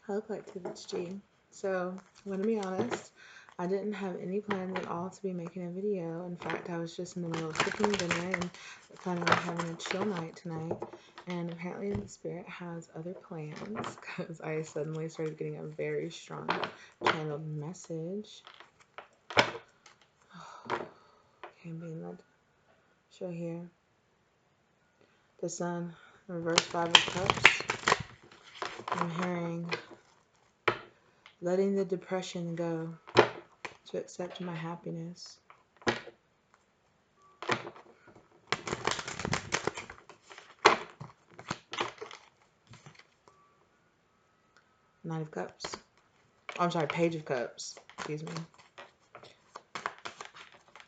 Hello Collective, it's G. So, I'm going to be honest, I didn't have any plans at all to be making a video. In fact, I was just in the middle of cooking dinner and planning on having a chill night tonight. And apparently the spirit has other plans because I suddenly started getting a very strong channeled message. Okay, I'm being led to show here. The Sun, reverse 5 of Cups. I'm hearing letting the depression go to accept my happiness. Knight of Cups. Oh, I'm sorry, Page of Cups. Excuse me.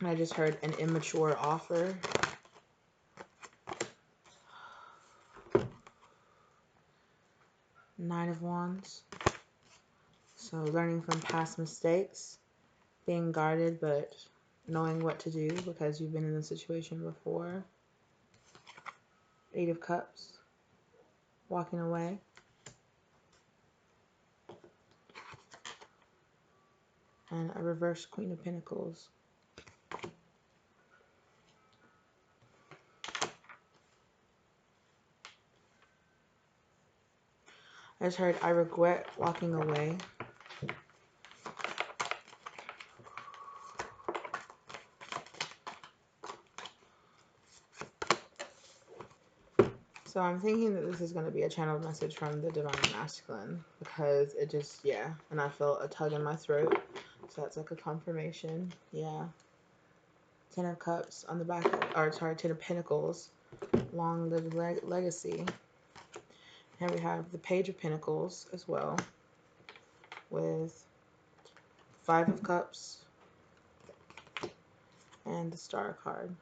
I just heard an immature offer. Knight of Wands. So learning from past mistakes. Being guarded, but knowing what to do because you've been in the situation before. 8 of Cups. Walking away. And a reverse Queen of Pentacles. I just heard I regret walking away. So I'm thinking that this is going to be a channeled message from the Divine Masculine because it just, yeah, and I feel a tug in my throat. So that's like a confirmation. Yeah. 10 of Cups on the back, or sorry, 10 of Pentacles. Long lived legacy. Here we have the Page of Pentacles as well with 5 of Cups and the Star card.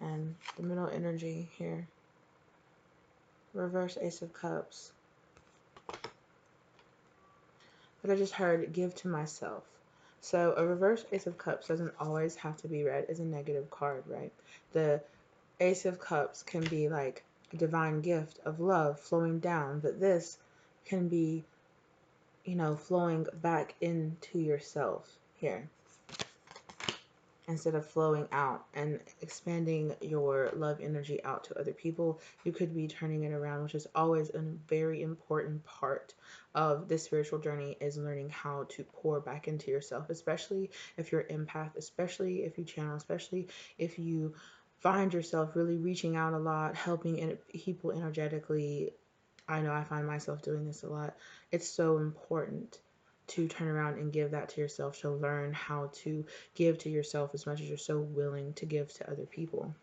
And the middle energy here. Reverse Ace of Cups. But I just heard give to myself. So a reverse Ace of Cups doesn't always have to be read as a negative card, right? The Ace of Cups can be like a divine gift of love flowing down, but this can be, you know, flowing back into yourself here. Instead of flowing out and expanding your love energy out to other people, you could be turning it around, which is always a very important part of this spiritual journey, is learning how to pour back into yourself, especially if you're empath, especially if you channel, especially if you find yourself really reaching out a lot, helping people energetically. I know I find myself doing this a lot. It's so important to turn around and give that to yourself, to learn how to give to yourself as much as you're so willing to give to other people.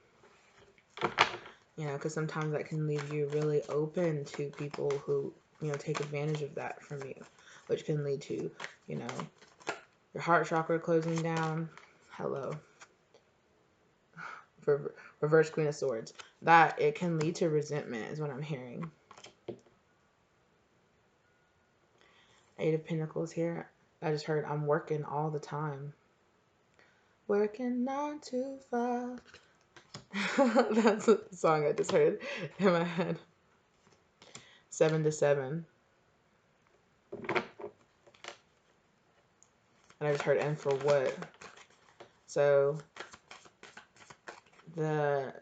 You know, because sometimes that can leave you really open to people who, you know, take advantage of that from you, which can lead to, you know, your heart chakra closing down. Hello. Reverse Queen of Swords. That it can lead to resentment is what I'm hearing. 8 of Pentacles here. I just heard I'm working all the time. Working 9 to 5. That's the song I just heard in my head. 7 to 7. And I just heard and for what. So the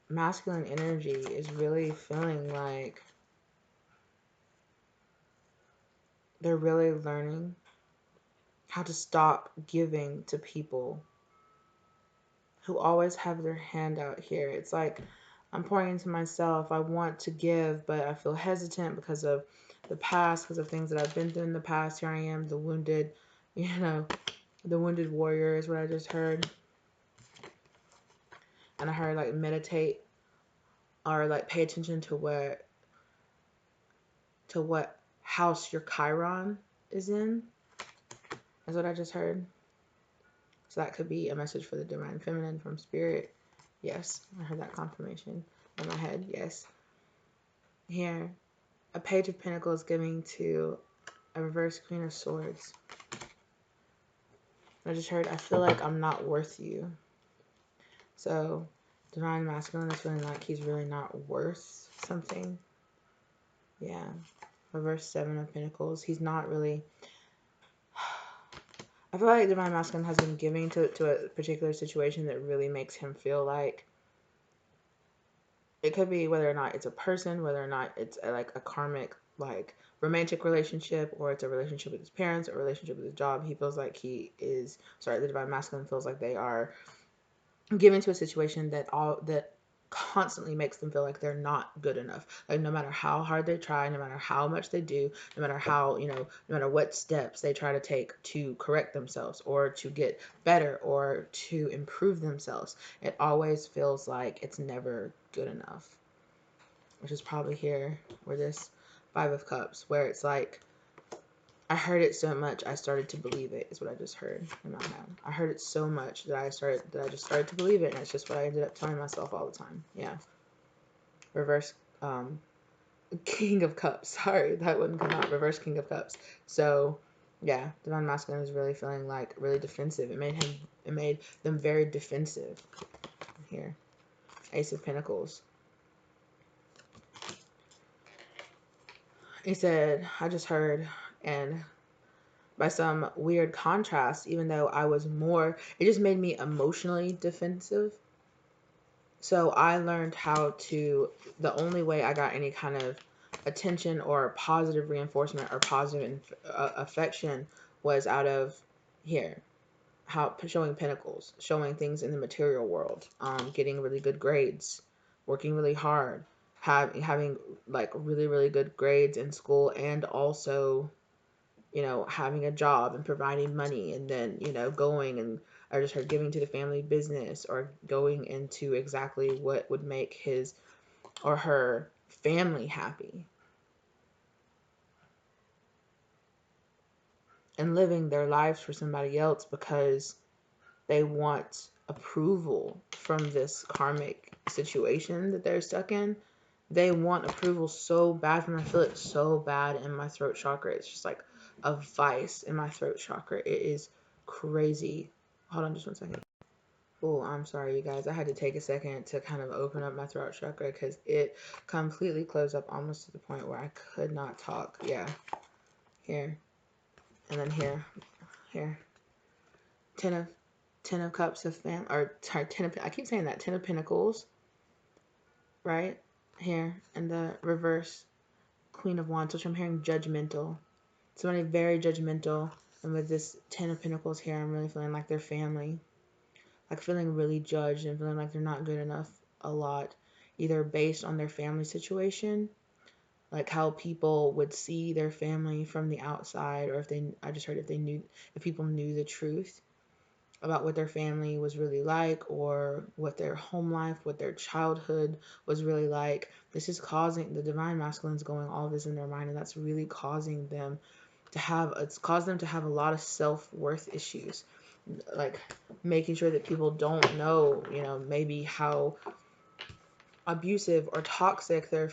masculine energy is really feeling like they're really learning how to stop giving to people who always have their hand out here. It's like I'm pouring into myself. I want to give, but I feel hesitant because of the past, because of things that I've been through in the past. Here I am, the wounded, you know, the wounded warrior is what I just heard. And I heard like meditate or like pay attention to what house your Chiron is in. Is what I just heard. So that could be a message for the Divine Feminine from Spirit. Yes, I heard that confirmation in my head. Yes. Here, a Page of Pentacles giving to a reverse Queen of Swords. I just heard, I feel like I'm not worth you. So, Divine Masculine is feeling like he's really not worth something. Yeah. Reverse Seven of Pentacles. He's not really. I feel like Divine Masculine has been giving to a particular situation that really makes him feel like it could be whether or not it's a person, whether or not it's like a karmic, like romantic relationship, or it's a relationship with his parents, or a relationship with his job. He feels like the Divine Masculine feels like they are given to a situation that constantly makes them feel like they're not good enough. Like no matter how hard they try, no matter how much they do, no matter how, no matter what steps they try to take to correct themselves or to get better or to improve themselves, it always feels like it's never good enough. Which is probably here where this Five of Cups, where it's like, I heard it so much I started to believe it, is what I just heard in my head. I heard it so much that I just started to believe it, and it's just what I ended up telling myself all the time. Yeah. Reverse King of Cups. Sorry, that wouldn't come out. Reverse King of Cups. So yeah, Divine Masculine is really feeling like really defensive. It made them very defensive. Here. Ace of Pentacles. He said, I just heard, and by some weird contrast, even though I was more, it just made me emotionally defensive. So I learned how to, the only way I got any kind of attention or positive reinforcement or positive affection was out of here, how showing pentacles, showing things in the material world, getting really good grades, working really hard, having like really, really good grades in school, and also having a job and providing money, and then, going and I just heard giving to the family business, or going into exactly what would make his or her family happy, and living their lives for somebody else because they want approval from this karmic situation that they're stuck in. They want approval so bad from, I feel it so bad in my throat chakra. It's just like a vice in my throat chakra. It is crazy. Hold on just one second. Oh, I'm sorry, you guys. I had to take a second to kind of open up my throat chakra because it completely closed up almost to the point where I could not talk. Yeah. Here. And then here. Ten of Cups of or sorry, I keep saying that. Ten of Pentacles, right? Here. And the reverse Queen of Wands, which I'm hearing judgmental. Somebody very judgmental. And with this Ten of Pentacles here, I'm really feeling like their family. Like feeling really judged and feeling like they're not good enough a lot. Either based on their family situation, like how people would see their family from the outside, or I just heard if people knew the truth about what their family was really like, or what their home life, what their childhood was really like. This is causing the Divine Masculines going all of this in their mind, and that's really causing them it's caused them to have a lot of self-worth issues, like making sure that people don't know, maybe how abusive or toxic their,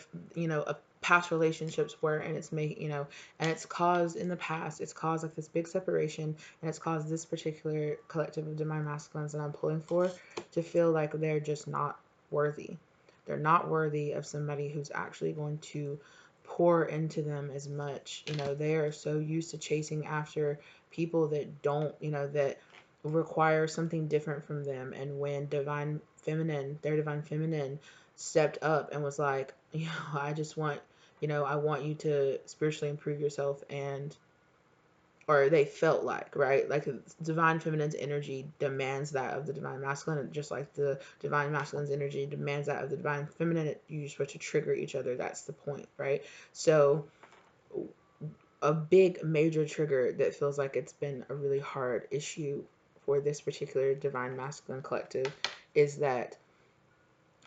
past relationships were, and and it's caused in the past, it's caused like this big separation, and it's caused this particular collective of Divine Masculines that I'm pulling for to feel like they're just not worthy. They're not worthy of somebody who's actually going to pour into them as much. They are so used to chasing after people that don't, that require something different from them. And when their divine feminine stepped up and was like, I just want, I want you to spiritually improve yourself, and or they felt like, right? Like the divine feminine's energy demands that of the divine masculine, just like the divine masculine's energy demands that of the divine feminine. You're supposed to trigger each other. That's the point, right? So a big major trigger that feels like it's been a really hard issue for this particular divine masculine collective is that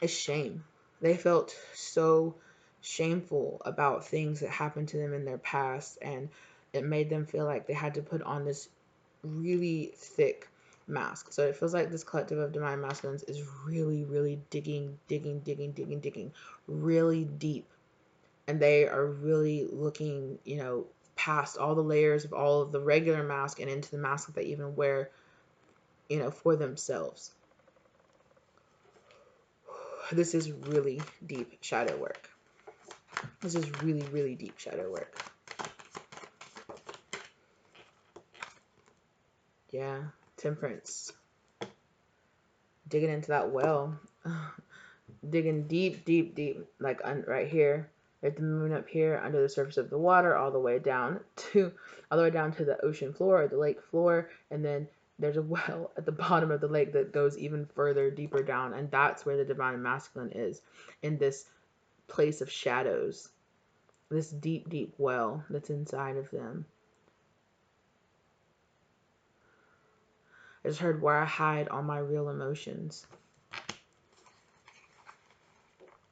it's shame. They felt so shameful about things that happened to them in their past, and it made them feel like they had to put on this really thick mask. So it feels like this collective of divine masculines is really, really digging really deep, and they are really looking, past all the layers of all of the regular mask and into the mask that they even wear, for themselves. This is really deep shadow work. This is really, really deep shadow work. Yeah, Temperance. Digging into that well. Digging deep, deep, deep. Like right here. There's the moon up here under the surface of the water, all the way down to the ocean floor or the lake floor, and then there's a well at the bottom of the lake that goes even further, deeper down, and that's where the divine masculine is, in this place of shadows, this deep, deep well that's inside of them. I just heard where I hide all my real emotions.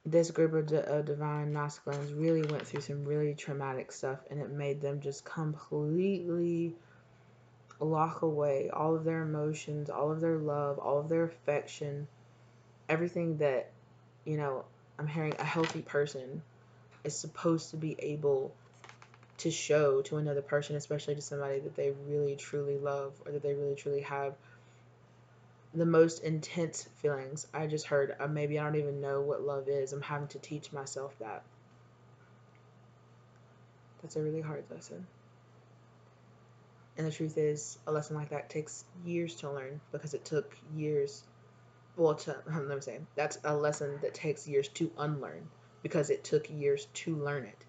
This group of divine masculines really went through some really traumatic stuff, and it made them just completely lock away all of their emotions, all of their love, all of their affection, everything that, you know, I'm hearing a healthy person is supposed to be able to show to another person, especially to somebody that they really truly love or that they really truly have the most intense feelings. I just heard, maybe I don't even know what love is. I'm having to teach myself that. That's a really hard lesson. And the truth is, a lesson like that takes years to learn, because it took years. Well, let me say, that's a lesson that takes years to unlearn, because it took years to learn it,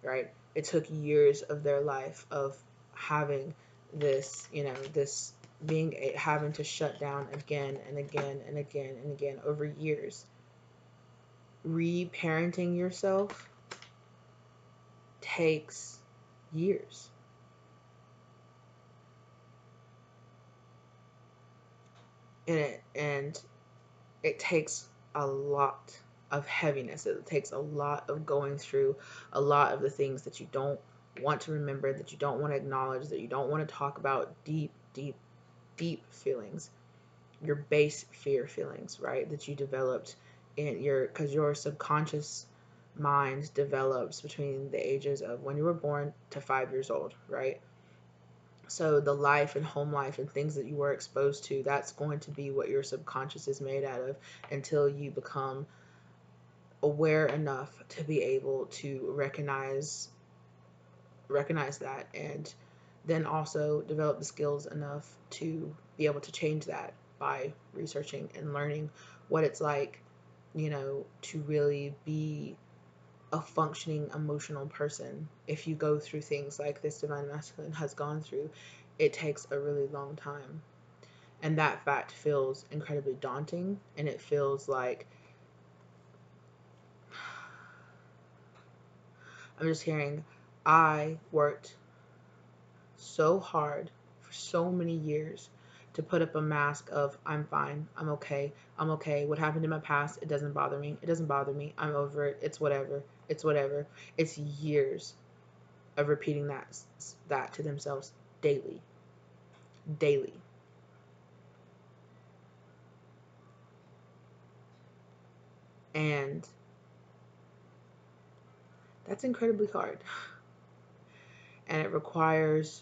right? It took years of their life of having this, this having to shut down again and again and again and again over years. Reparenting yourself takes years. And it takes a lot of heaviness. It takes a lot of going through a lot of the things that you don't want to remember, that you don't want to acknowledge, that you don't want to talk about. Deep, deep, deep feelings. Your base fear feelings, right? That you developed because your subconscious mind develops between the ages of when you were born to 5 years old, right? So the life and home life and things that you were exposed to, that's going to be what your subconscious is made out of until you become aware enough to be able to recognize that, and then also develop the skills enough to be able to change that by researching and learning what it's like, to really be a functioning emotional person. If you go through things like this divine masculine has gone through, it takes a really long time. And that fact feels incredibly daunting, and it feels like, I'm just hearing, I worked so hard for so many years to put up a mask of I'm fine, I'm okay. What happened in my past, it doesn't bother me. I'm over it. It's whatever. It's years of repeating that to themselves daily. And that's incredibly hard. And it requires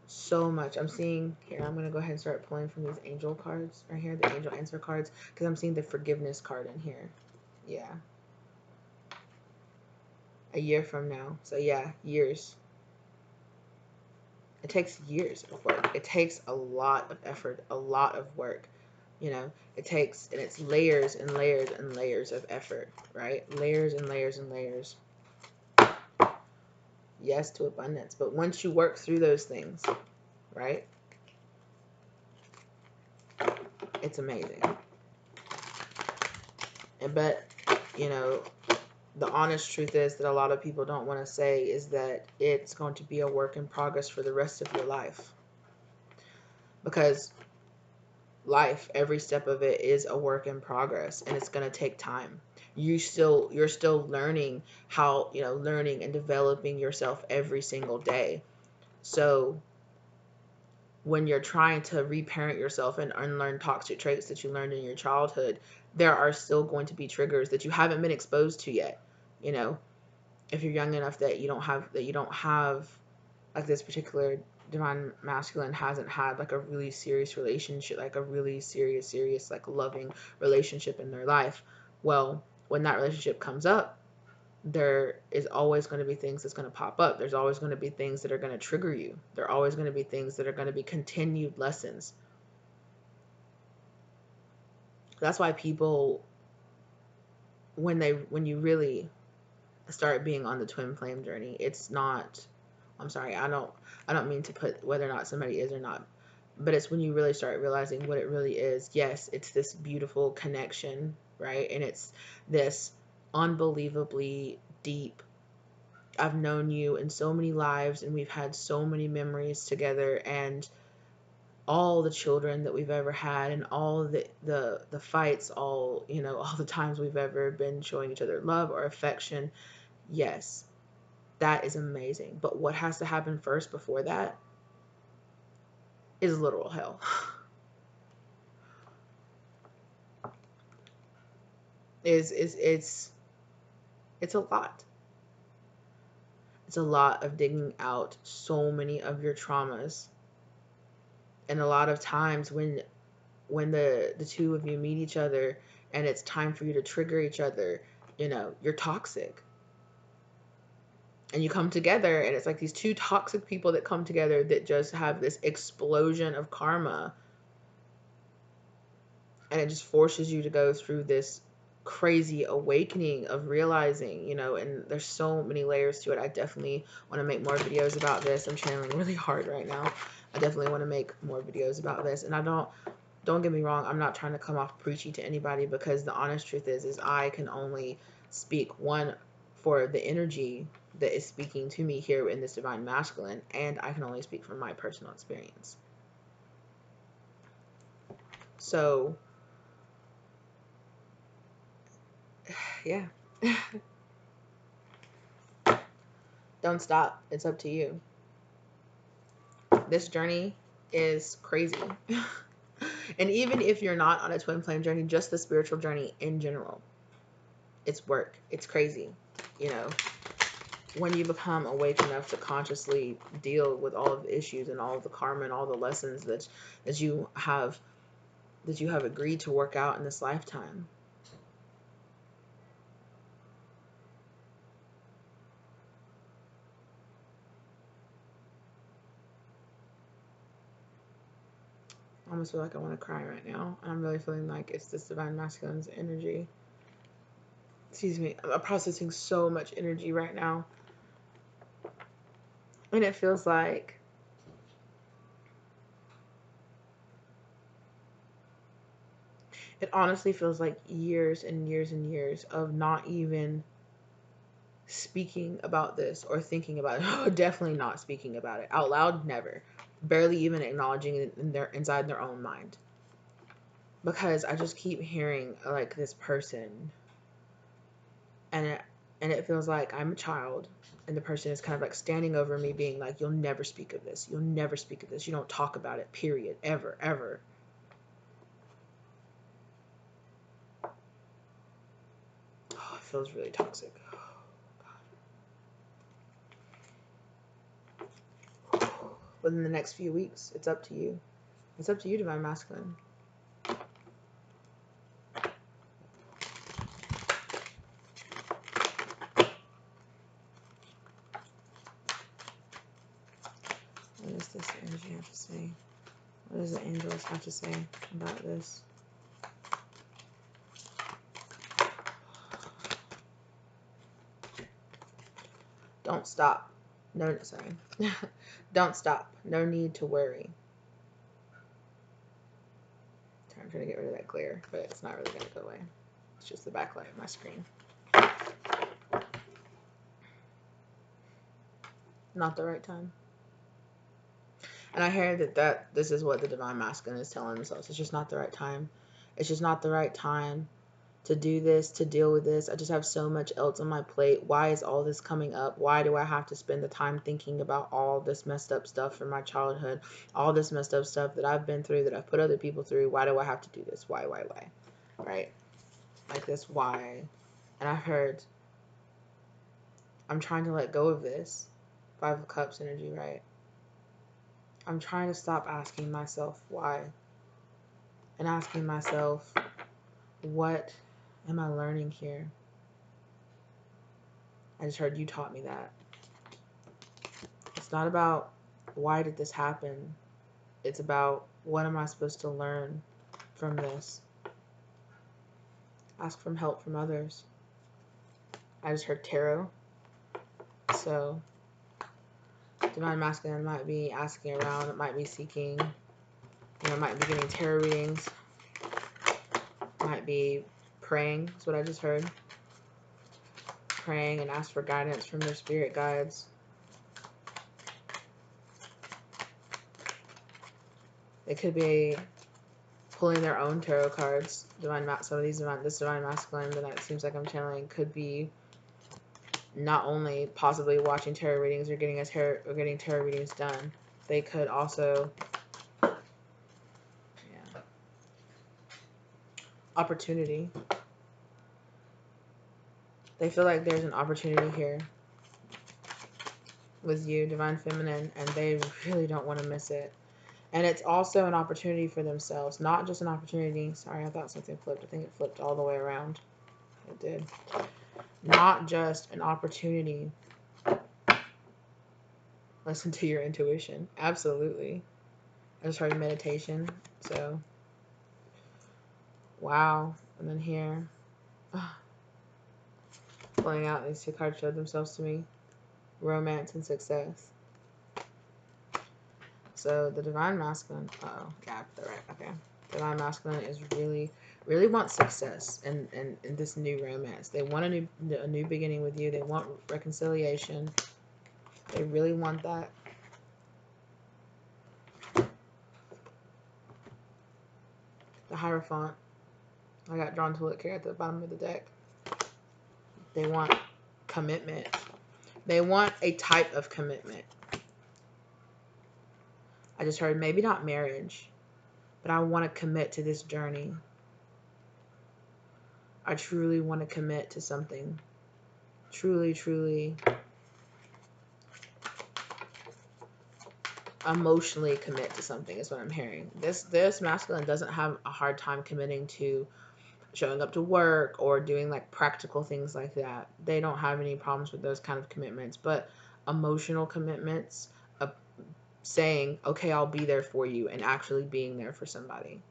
so much. I'm seeing here, I'm going to go ahead and start pulling from these angel cards right here, the angel answer cards, because I'm seeing the forgiveness card in here. Yeah. A year from now. So yeah, years. It takes years of work. It takes a lot of effort, a lot of work. It takes, and it's layers and layers and layers of effort, right? Layers and layers and layers. Yes to abundance. But once you work through those things, right? It's amazing. But, the honest truth is that a lot of people don't want to say is that it's going to be a work in progress for the rest of your life. Because life, every step of it is a work in progress, and it's going to take time. You're still learning how, learning and developing yourself every single day. So when you're trying to reparent yourself and unlearn toxic traits that you learned in your childhood, there are still going to be triggers that you haven't been exposed to yet. If you're young enough that you don't have like this particular divine masculine hasn't had like a really serious relationship, like a really serious, like loving relationship in their life. Well, when that relationship comes up, there is always going to be things that's going to pop up. There's always going to be things that are going to trigger you. There are always going to be things that are going to be continued lessons. That's why people, when you really start being on the twin flame journey, it's not, I'm sorry, I don't mean to put whether or not somebody is or not, but it's when you really start realizing what it really is. Yes, it's this beautiful connection, right? And it's this unbelievably deep, I've known you in so many lives and we've had so many memories together, and all the children that we've ever had, and all the fights, all, you know, all the times we've ever been showing each other love or affection. Yes, that is amazing. But what has to happen first before that is literal hell. It's a lot. It's a lot of digging out so many of your traumas. And a lot of times when the two of you meet each other and it's time for you to trigger each other, you know, you're toxic. And you come together and it's like these two toxic people that come together that just have this explosion of karma, and it just forces you to go through this crazy awakening of realizing, you know, and there's so many layers to it. I definitely want to make more videos about this. I'm channeling really hard right now. I definitely want to make more videos about this. And don't get me wrong, I'm not trying to come off preachy to anybody, because the honest truth is I can only speak one for the energy that is speaking to me here in this divine masculine, and I can only speak from my personal experience. So yeah. Don't stop. It's up to you. This journey is crazy. And even if you're not on a twin flame journey, just the spiritual journey in general, it's work. It's crazy. You know, when you become awake enough to consciously deal with all of the issues and all of the karma and all the lessons that you have agreed to work out in this lifetime. I almost feel like I want to cry right now. I'm really feeling like it's this divine masculine's energy. Excuse me. I'm processing so much energy right now. And it feels like it honestly feels like years and years and years of not even speaking about this or thinking about it. Definitely not speaking about it out loud, never. Barely even acknowledging it in inside their own mind. Because I just keep hearing like this person, and it feels like I'm a child, and the person is kind of like standing over me being like, you'll never speak of this. You'll never speak of this. You don't talk about it, period. Ever, ever. Oh, it feels really toxic. Within the next few weeks, it's up to you. It's up to you, divine masculine. What does this energy have to say? What does the angels have to say about this? Don't stop. No, sorry. Don't stop. No need to worry. I'm trying to get rid of that glare, but it's not really going to go away. It's just the backlight of my screen. Not the right time. And I hear that this is what the divine masculine is telling themselves. It's just not the right time. It's just not the right time to do this, to deal with this. I just have so much else on my plate. Why is all this coming up? Why do I have to spend the time thinking about all this messed up stuff from my childhood? All this messed up stuff that I've been through, that I've put other people through. Why do I have to do this? Why? Right? Like this, why? And I've heard, I'm trying to let go of this. 5 of Cups energy, right? I'm trying to stop asking myself why, and asking myself, what am I learning here? I just heard you taught me that. It's not about why did this happen. It's about what am I supposed to learn from this. Ask for help from others. I just heard tarot. So divine masculine might be asking around. It might be seeking. Might be getting tarot readings. Might be praying. That's what I just heard. Praying and ask for guidance from their spirit guides. They could be pulling their own tarot cards. Some of these this divine masculine that it seems like I'm channeling could be not only possibly watching tarot readings or getting tarot readings done. They could also, opportunity. They feel like there's an opportunity here with you, divine feminine, and they really don't want to miss it. And it's also an opportunity for themselves, not just an opportunity. Sorry, I thought something flipped. I think it flipped all the way around. It did. Not just an opportunity. Listen to your intuition. Absolutely. I just heard meditation. So, wow. And then here, pulling out these two cards showed themselves to me. Romance and success. So the divine masculine, yeah, right, okay. Divine masculine is really want success in this new romance. They want a new beginning with you. They want reconciliation. They really want that. The Hierophant. I got drawn to look here at the bottom of the deck. They want commitment. They want a type of commitment. I just heard maybe not marriage, but I want to commit to this journey. I truly want to commit to something. Truly, truly emotionally commit to something is what I'm hearing. This masculine doesn't have a hard time committing to showing up to work or doing like practical things like that. They don't have any problems with those kind of commitments, but emotional commitments, saying, okay, I'll be there for you, and actually being there for somebody.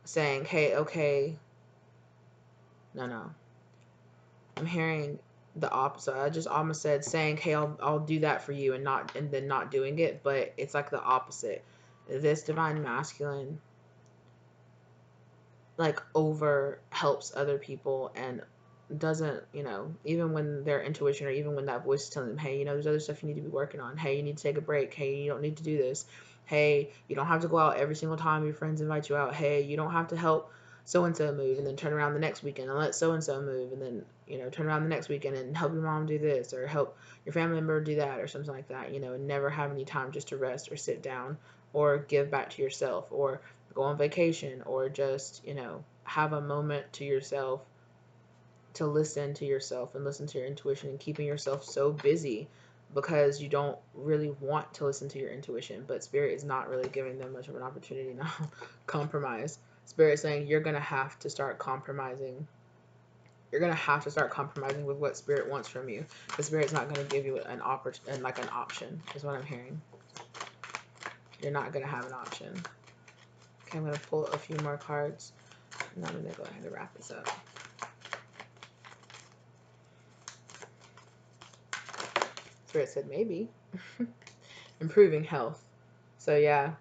Saying, hey, okay, no. I'm hearing the opposite. I just almost said saying, hey, I'll do that for you, and then not doing it, but it's like the opposite. This divine masculine like over helps other people and doesn't, even when their intuition or even when that voice is telling them, hey, there's other stuff you need to be working on. Hey, you need to take a break. Hey, you don't need to do this. Hey, you don't have to go out every single time your friends invite you out. Hey, you don't have to help so-and-so move and then turn around the next weekend and let so-and-so move and then, turn around the next weekend and help your mom do this or help your family member do that or something like that, and never have any time just to rest or sit down or give back to yourself or go on vacation or just, have a moment to yourself to listen to yourself and listen to your intuition, and keeping yourself so busy because you don't really want to listen to your intuition, but spirit is not really giving them much of an opportunity now. Compromise. Spirit is saying you're going to have to start compromising. You're going to have to start compromising with what spirit wants from you. The spirit's not going to give you an option is what I'm hearing. You're not going to have an option. Okay, I'm going to pull a few more cards and I'm going to go ahead and wrap this up. Spirit said maybe. Improving health. So yeah,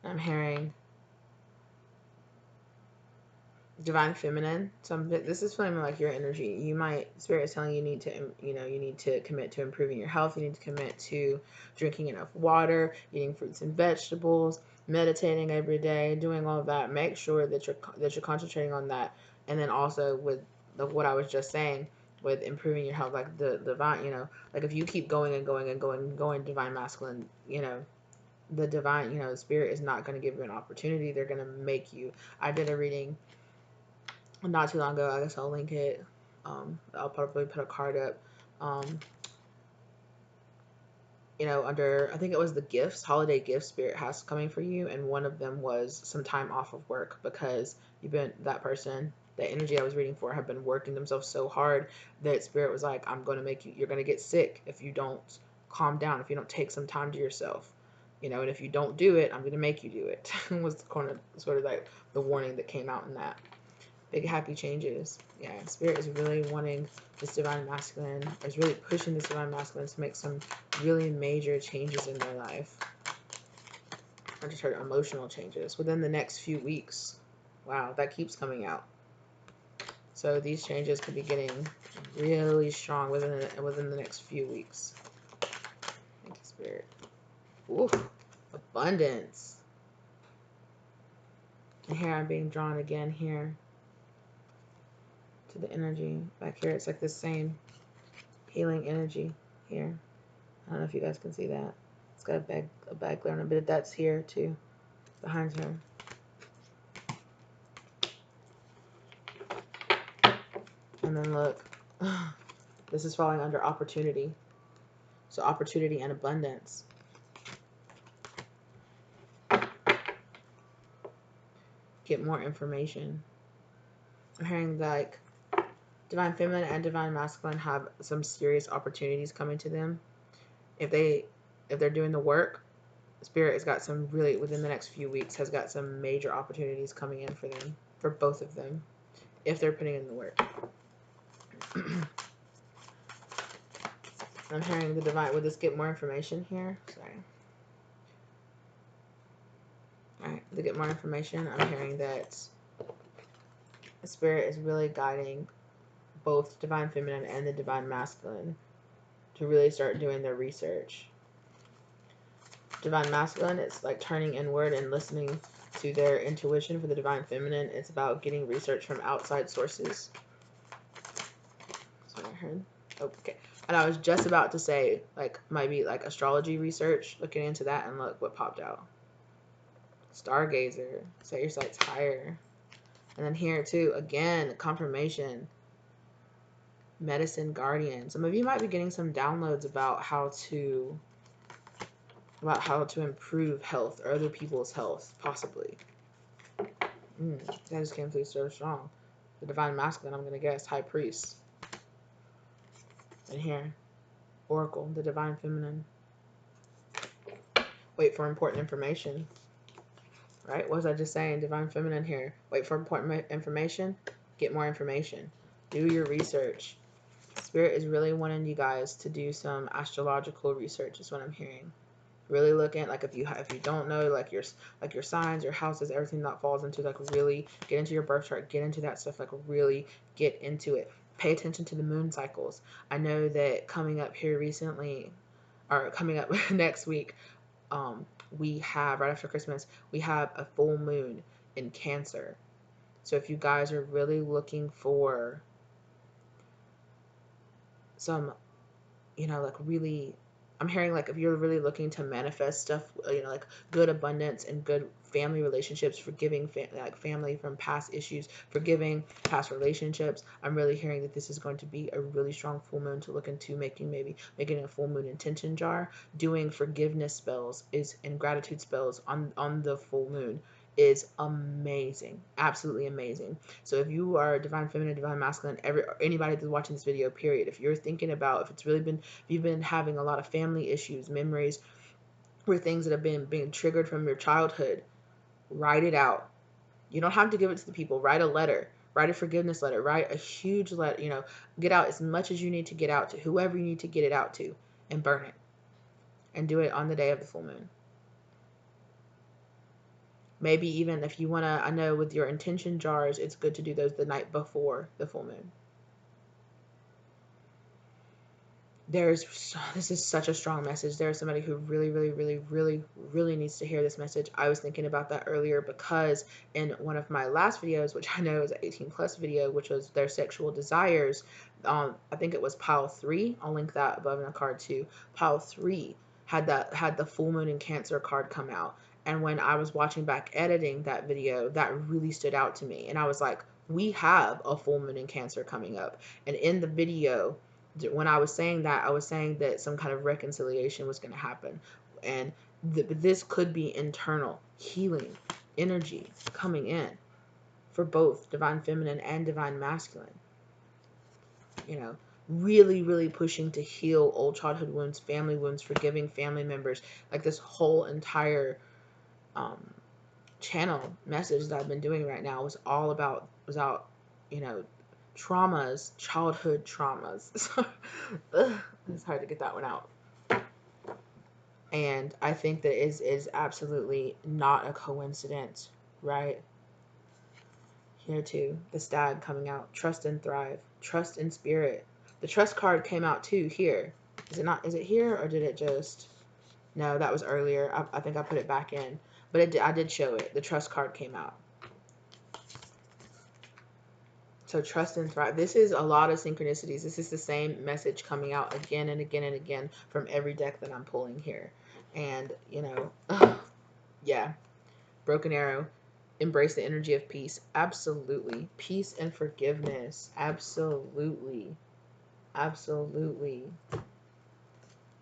I'm hearing divine feminine. So this is feeling like your energy. Spirit is telling you need to commit to improving your health. You need to commit to drinking enough water, eating fruits and vegetables, meditating every day, doing all of that. Make sure that you're concentrating on that. And then also with what I was just saying, with improving your health, like the divine, like if you keep going and going and going and going, divine masculine, the divine, spirit is not going to give you an opportunity. They're going to make you. I did a reading not too long ago. I guess I'll link it. I'll probably put a card up. you know, under, I think it was the gifts, holiday gifts Spirit has coming for you. And one of them was some time off of work, because you've been, that person, the energy I was reading for, have been working themselves so hard that Spirit was like, I'm going to make you, you're going to get sick if you don't calm down, if you don't take some time to yourself, you know, and if you don't do it, I'm going to make you do it. Was kind of sort of like the warning that came out in that. Big happy changes. Yeah, Spirit is really wanting this divine masculine, is really pushing this divine masculine to make some really major changes in their life. I just heard emotional changes within the next few weeks. Wow, that keeps coming out. So these changes could be getting really strong within the next few weeks. Thank you, Spirit. Ooh, abundance. And here I'm being drawn again here to the energy back here. It's like the same healing energy here. I don't know if you guys can see that. It's got a bag glare on it, but that's here too, behind her. And then look, this is falling under opportunity. So opportunity and abundance. Get more information. I'm hearing like divine feminine and divine masculine have some serious opportunities coming to them. If they're doing the work, Spirit has got some really, within the next few weeks, has got some major opportunities coming in for them, for both of them, if they're putting in the work. I'm hearing the divine, would this get more information here? Sorry. Alright, to get more information, I'm hearing that the Spirit is really guiding both divine feminine and the divine masculine to really start doing their research. Divine masculine, it's like turning inward and listening to their intuition. For the divine feminine, it's about getting research from outside sources. That's what I heard. Okay. And I was just about to say, like, maybe like astrology research, looking into that, and look what popped out. Stargazer, set your sights higher. And then here too, again, confirmation. Medicine guardian. Some of you might be getting some downloads about how to improve health or other people's health, possibly. That just came through so strong. The divine masculine, I'm gonna guess, high priest. And here, oracle, the divine feminine. Wait for important information. Right? What was I just saying? Divine feminine here. Wait for important information. Get more information. Do your research. Spirit is really wanting you guys to do some astrological research, is what I'm hearing. Really looking, like, if you don't know, like your signs, your houses, everything that falls into, like, really get into your birth chart, get into that stuff, like, really get into it. Pay attention to the moon cycles. I know that coming up here recently, or coming up next week, we have, right after Christmas, we have a full moon in Cancer. So if you guys are really looking for some, you know, like, really, I'm hearing, like, if you're really looking to manifest stuff, you know, like good abundance and good family relationships, forgiving like family from past issues, forgiving past relationships, I'm really hearing that this is going to be a really strong full moon to look into making a full moon intention jar. Doing forgiveness spells is, and gratitude spells on the full moon is amazing, absolutely amazing. So if you are divine feminine, divine masculine, anybody that's watching this video, period, if you're thinking about, if you've been having a lot of family issues, memories, or things that have been being triggered from your childhood, write it out. You don't have to give it to the people. Write a letter. Write a forgiveness letter. Write a huge letter. You know, get out as much as you need to get out to whoever you need to get it out to, and burn it. And do it on the day of the full moon. Maybe even if you want to, I know with your intention jars, it's good to do those the night before the full moon. This is such a strong message. There's somebody who really needs to hear this message. I was thinking about that earlier because in one of my last videos, which I know is an 18+ video, which was their sexual desires, I think it was pile 3. I'll link that above in a card too. Pile 3 had the full moon in Cancer card come out. And when I was watching back editing that video, that really stood out to me. And I was like, we have a full moon in Cancer coming up. And in the video, when I was saying that, I was saying that some kind of reconciliation was going to happen. And this could be internal healing energy coming in for both divine feminine and divine masculine. You know, really, really pushing to heal old childhood wounds, family wounds, forgiving family members. Like this whole entire channel message that I've been doing right now was all about, you know, traumas, childhood traumas. It's hard to get that one out. And I think that is absolutely not a coincidence, right? Here too, the stag coming out. Trust and thrive. Trust in spirit. The trust card came out too here. Is it not? Is it here or did it just? No, that was earlier. I think I put it back in. But I did show it. The trust card came out. So trust and thrive. This is a lot of synchronicities. This is the same message coming out again and again and again from every deck that I'm pulling here. And, you know, yeah. Broken arrow. Embrace the energy of peace. Absolutely. Peace and forgiveness. Absolutely. Absolutely.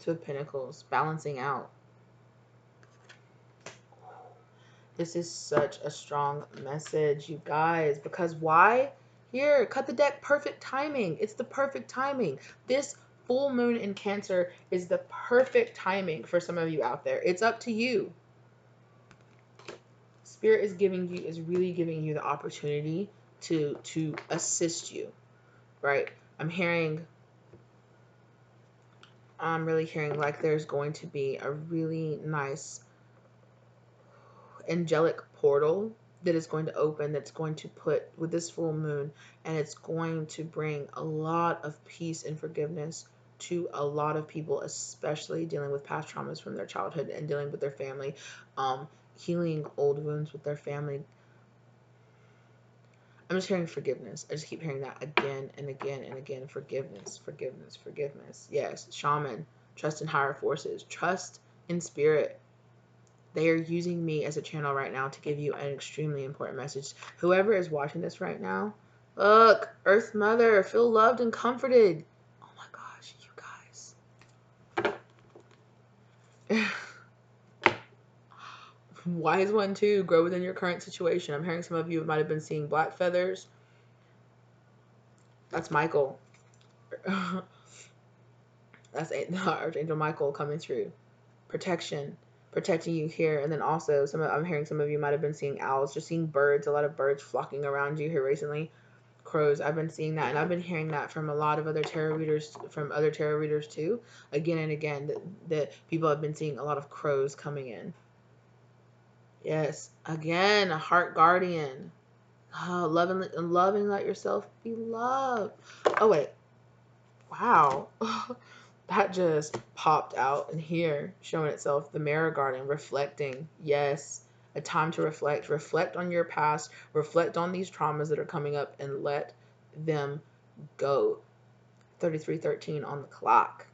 Two of Pentacles. Balancing out. This is such a strong message, you guys. Because why? Here, cut the deck. Perfect timing. It's the perfect timing. This full moon in Cancer is the perfect timing for some of you out there. It's up to you. Spirit is really giving you the opportunity to assist you, right? I'm really hearing like there's going to be a really nice angelic portal that is going to open, that's going to put with this full moon, and it's going to bring a lot of peace and forgiveness to a lot of people, especially dealing with past traumas from their childhood and dealing with their family, healing old wounds with their family. I'm just hearing forgiveness. I just keep hearing that again and again and again. Forgiveness, forgiveness, forgiveness. Yes, shaman, trust in higher forces, trust in spirit. They are using me as a channel right now to give you an extremely important message. Whoever is watching this right now, look, Earth Mother, feel loved and comforted. Oh my gosh, you guys. Wise one too, grow within your current situation. I'm hearing some of you might have been seeing black feathers. That's Michael. That's Archangel Michael coming through. Protection, protecting you here. And then also I'm hearing some of you might have been seeing owls, just seeing birds, a lot of birds flocking around you here recently. Crows, I've been seeing that, and I've been hearing that from a lot of other tarot readers, from other tarot readers too, again and again, that people have been seeing a lot of crows coming in. Yes, again, a heart guardian. Oh, loving, let yourself be loved. Oh wait, wow. That just popped out in here, showing itself. The mirror garden, reflecting. Yes, a time to reflect. Reflect on your past. Reflect on these traumas that are coming up and let them go. 3313 on the clock.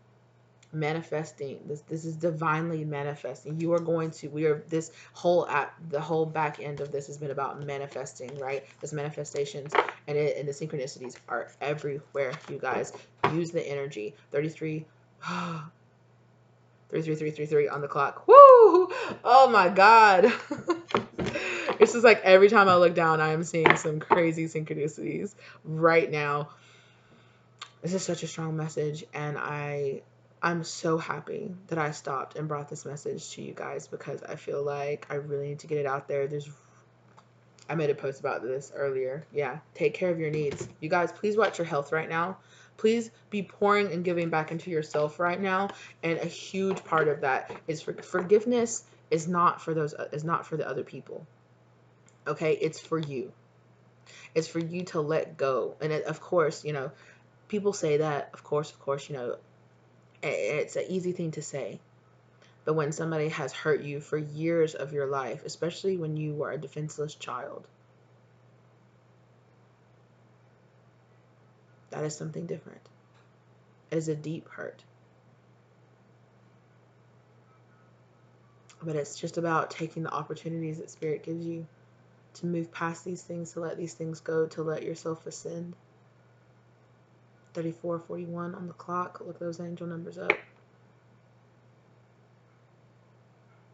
Manifesting. This is divinely manifesting. You are going to, this whole the whole back end of this has been about manifesting, right? This manifestations and the synchronicities are everywhere, you guys. Use the energy. 33 33333 on the clock. Woo! Oh my god. It's just like every time I look down, I am seeing some crazy synchronicities right now. This is such a strong message, and I'm so happy that I stopped and brought this message to you guys, because I feel like I really need to get it out there. I made a post about this earlier. Yeah, take care of your needs. You guys, please watch your health right now. Please be pouring and giving back into yourself right now. And a huge part of that is forgiveness is not for the other people. Okay, it's for you. It's for you to let go. And of course, you know, people say that, of course, you know, it's an easy thing to say. But when somebody has hurt you for years of your life, especially when you were a defenseless child, that is something different. It is a deep hurt. But it's just about taking the opportunities that Spirit gives you to move past these things, to let these things go, to let yourself ascend. 34:41 on the clock. Look those angel numbers up.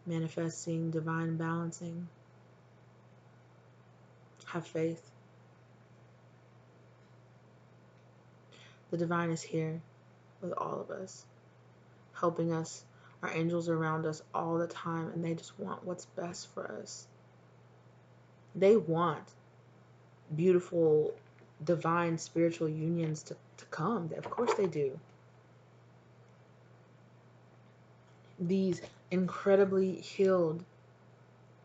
Manifesting divine balancing. Have faith. The divine is here with all of us, helping us. Our angels are around us all the time, and they just want what's best for us. They want beautiful, divine, spiritual unions to come. Of course they do. These incredibly healed,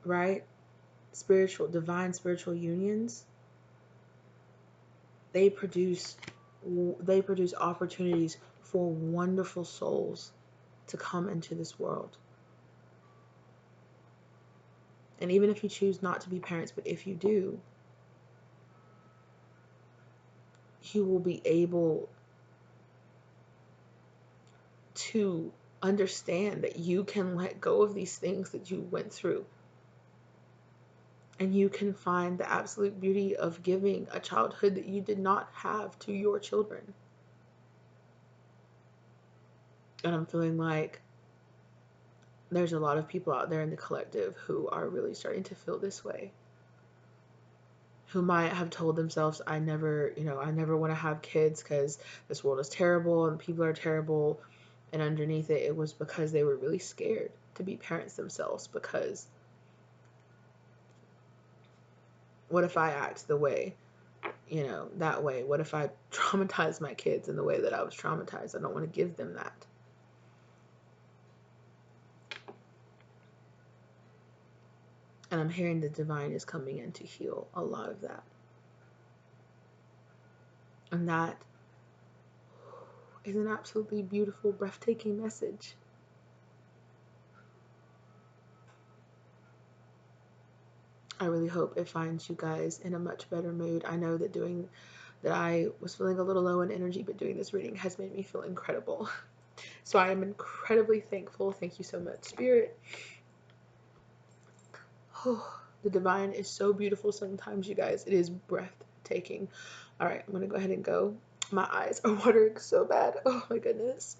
right? Divine spiritual unions, they produce opportunities for wonderful souls to come into this world. And even if you choose not to be parents, but if you do, you will be able to understand that you can let go of these things that you went through. And you can find the absolute beauty of giving a childhood that you did not have to your children. And I'm feeling like there's a lot of people out there in the collective who are really starting to feel this way. Who might have told themselves, I never want to have kids because this world is terrible and people are terrible. And underneath it, it was because they were really scared to be parents themselves. Because what if I act the way, that way? What if I traumatize my kids in the way that I was traumatized? I don't want to give them that. And I'm hearing the divine is coming in to heal a lot of that. And that is an absolutely beautiful, breathtaking message. I really hope it finds you guys in a much better mood. I know that I was feeling a little low in energy, but doing this reading has made me feel incredible. So I am incredibly thankful. Thank you so much, Spirit. Oh, the divine is so beautiful sometimes, you guys. It is breathtaking. All right, I'm going to go ahead and go. My eyes are watering so bad. Oh my goodness.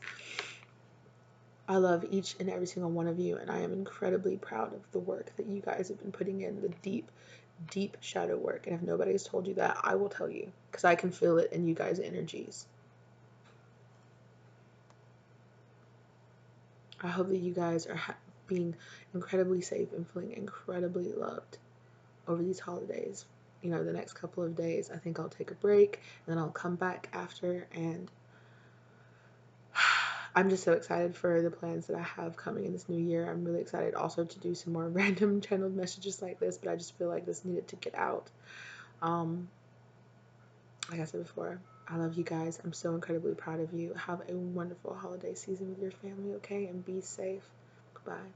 I love each and every single one of you, and I am incredibly proud of the work that you guys have been putting in, the deep, deep shadow work. And if nobody has told you that, I will tell you, because I can feel it in you guys' energies. I hope that you guys are being incredibly safe and feeling incredibly loved over these holidays. The next couple of days, I think I'll take a break, and then I'll come back after, and I'm just so excited for the plans that I have coming in this new year. I'm really excited also to do some more random channeled messages like this, but I just feel like this needed to get out. Like I said before, I love you guys. I'm so incredibly proud of you. Have a wonderful holiday season with your family, okay? And be safe. Goodbye.